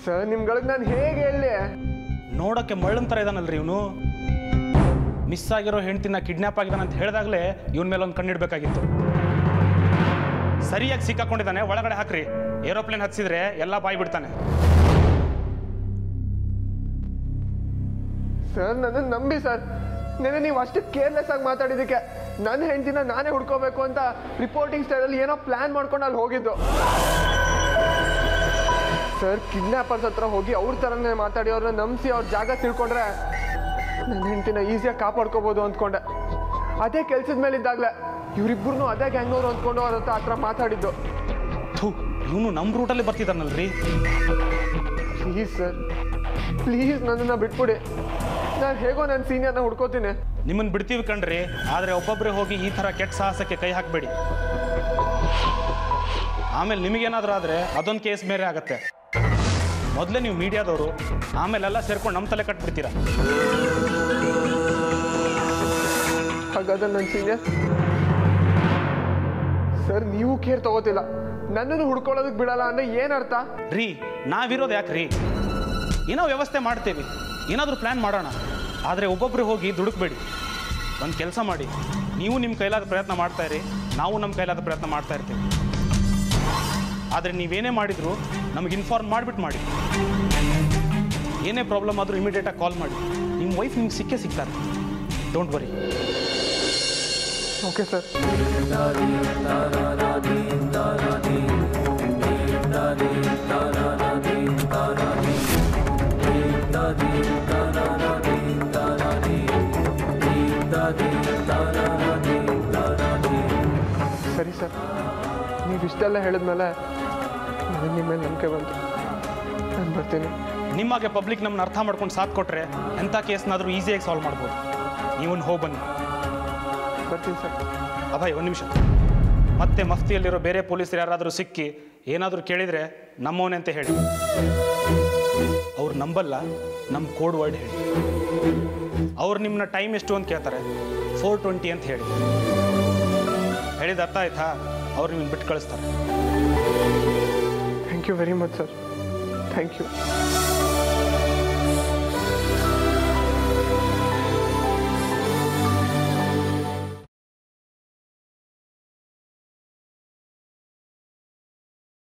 Sir ನಿಮ್ಗಳಿಗೆ ನಾನು ಹೇಗೆ ಹೇಳಿ? ನೋಡೋಕ್ಕೆ ಮಳ್ಳನ್ ಥರ ಇದ್ದಾನಲ್ರಿ ಇವನು. ಮಿಸ್ ಆಗಿರೋ ಹೆಂಡ್ತಿನ ಕಿಡ್ನಾಪ್ ಆಗಿದ್ದಾನೆ ಅಂತ ಹೇಳಿದಾಗಲೇ ಇವನ ಮೇಲೆ ಒಂದು ಕಣ್ಣಿಡ್ಬೇಕಾಗಿತ್ತು. ಸರಿಯಾಗಿ ಸಿಕ್ಕಾಕೊಂಡಿದ್ದಾನೆ, ಒಳಗಡೆ ಹಾಕ್ರಿ. ಏರೋಪ್ಲೇನ್ ಹತ್ತಿಸಿದ್ರೆ ಎಲ್ಲ ಬಾಯಿ ಬಿಡ್ತಾನೆ. ಸರ್ ನನ್ನನ್ನು ನಂಬಿ ಸರ್. ನೆನೆ ನೀವು ಅಷ್ಟು ಕೇರ್ಲೆಸ್ ಆಗಿ ಮಾತಾಡಿದ್ದಕ್ಕೆ ನನ್ನ ಹೆಂಡ್ತಿನ ನಾನೇ ಹುಡ್ಕೋಬೇಕು ಅಂತ ರಿಪೋರ್ಟಿಂಗ್ ಸ್ಟೈಲಲ್ಲಿ ಏನೋ ಪ್ಲಾನ್ ಮಾಡ್ಕೊಂಡು ಅಲ್ಲಿ ಹೋಗಿದ್ದು. ಸರ್ ಕಿಡ್ನಾಪರ್ಸ್ ಹತ್ರ ಹೋಗಿ ಅವ್ರ ಥರನೇ ಮಾತಾಡಿ ಅವ್ರನ್ನ ನಂಬಿಸಿ ಅವ್ರ ಜಾಗ ತಿಳ್ಕೊಂಡ್ರೆ ನನ್ನ ಹೆಂಡ್ತಿನ ಈಸಿಯಾಗಿ ಕಾಪಾಡ್ಕೋಬೋದು ಅಂದ್ಕೊಂಡೆ. ಅದೇ ಕೆಲ್ಸದ ಮೇಲೆ ಇದ್ದಾಗಲೇ ಇವರಿಬ್ಬರು ಅದೇ ಗ್ಯಾಂಗ್ನವ್ರು ಅಂದ್ಕೊಂಡು ಅವ್ರ ಹತ್ರ ಮಾತಾಡಿದ್ದು. ಇವನು ನಮ್ಮ ರೂಟಲ್ಲಿ ಬರ್ತಿದ್ದಾನಲ್ರಿ. ಪ್ಲೀಸ್ ಸರ್, ಪ್ಲೀಸ್ ನನ್ನನ್ನು ಬಿಟ್ಬಿಡಿ. ನಾನು ಹೇಗೋ ನನ್ನ ಸೀನಿಯರ್ನ ಹುಡ್ಕೋತೀನಿ. ನಿಮ್ಮನ್ನು ಬಿಡ್ತೀವಿ ಕಣ್ರಿ, ಆದರೆ ಒಬ್ಬೊಬ್ಬರೇ ಹೋಗಿ ಈ ಥರ ಕೆಟ್ಟ ಸಾಹಸಕ್ಕೆ ಕೈ ಹಾಕಬೇಡಿ. ಆಮೇಲೆ ನಿಮಗೇನಾದರೂ ಆದರೆ ಅದೊಂದು ಕೇಸ್ ಬೇರೆ ಆಗತ್ತೆ. ಮೊದಲೇ ನೀವು ಮೀಡಿಯಾದವರು, ಆಮೇಲೆಲ್ಲ ಸೇರ್ಕೊಂಡು ನಮ್ಮ ತಲೆ ಕಟ್ಬಿಡ್ತೀರಾ. ಹಾಗಾದ್ರೆ ನನ್ನ ಸೀನಿಯರ್ ಸರ್ ನೀವು ಕೇರ್ ತಗೋತಿಲ್ಲ, ನನ್ನನ್ನು ಹುಡ್ಕೊಳ್ಳೋದಕ್ಕೆ ಬಿಡಲ್ಲ ಅಂದರೆ ಏನರ್ಥ? ರೀ ನಾವಿರೋದು ಯಾಕೆ ರೀ? ಏನೋ ವ್ಯವಸ್ಥೆ ಮಾಡ್ತೇವೆ, ಏನಾದರೂ ಪ್ಲ್ಯಾನ್ ಮಾಡೋಣ. ಆದರೆ ಒಬ್ಬೊಬ್ಬರು ಹೋಗಿ ದುಡುಕ್ಬೇಡಿ. ಒಂದು ಕೆಲಸ ಮಾಡಿ, ನೀವು ನಿಮ್ಮ ಕೈಲಾದ ಪ್ರಯತ್ನ ಮಾಡ್ತಾಯಿರಿ, ನಾವು ನಮ್ಮ ಕೈಲಾದ ಪ್ರಯತ್ನ ಮಾಡ್ತಾ ಇರ್ತೀವಿ. ಆದರೆ ನೀವೇನೇ ಮಾಡಿದರೂ ನಮಗೆ ಇನ್ಫಾರ್ಮ್ ಮಾಡಿಬಿಟ್ಟು ಮಾಡಿ. ಏನೇ ಪ್ರಾಬ್ಲಮ್ ಆದರೂ ಇಮಿಡಿಯೇಟಾಗಿ ಕಾಲ್ ಮಾಡಿ. ನಿಮ್ಮ ವೈಫ್ ನಿಮ್ಗೆ ಸಿಕ್ಕೇ ಸಿಗ್ತಾರೆ. Don't worry. Okay sir. ಸರಿ ಸರ್, ನೀವು ಇಷ್ಟೆಲ್ಲ ಹೇಳಿದ್ಮೇಲೆ ನನಗೆ ನಿಮ್ಮ ಮೇಲೆ ನಂಬಿಕೆ ಬಂತು. ನಾನು ಬರ್ತೀನಿ. ನಿಮಗೆ ಪಬ್ಲಿಕ್ ನಮ್ಮನ್ನ ಅರ್ಥ ಮಾಡ್ಕೊಂಡು ಸಾಥ್ ಕೊಟ್ಟರೆ ಎಂಥ ಕೇಸ್ನಾದರೂ ಈಸಿಯಾಗಿ ಸಾಲ್ವ್ ಮಾಡ್ಬೋದು. ನೀವೊಂದು ಹೋಗಿ ಬನ್ನಿ. ಬರ್ತೀನಿ ಸರ್. ಅಭಯ್ ಒಂದು ನಿಮಿಷ. ಮತ್ತೆ ಮಫ್ತಿಯಲ್ಲಿರೋ ಬೇರೆ ಪೊಲೀಸರು ಯಾರಾದರೂ ಸಿಕ್ಕಿ ಏನಾದರೂ ಕೇಳಿದರೆ ನಮ್ಮವನೇ ಅಂತ ಹೇಳಿ. ಅವ್ರು ನಂಬಲ್ಲ, ನಮ್ಮ ಕೋಡ್ ವರ್ಡ್ ಹೇಳಿ. ಅವ್ರು ನಿಮ್ಮನ್ನ ಟೈಮ್ ಎಷ್ಟು ಅಂತ ಕೇಳ್ತಾರೆ, 4:20 ಅಂತ ಹೇಳಿ. ಹೇಳಿದ ಅರ್ಥ ಆಯ್ತಾ? ಅವ್ರು ನಿಮ್ಮನ್ನು ಬಿಟ್ಟು ಕಳಿಸ್ತಾರೆ. Thank you very much sir. Thank you.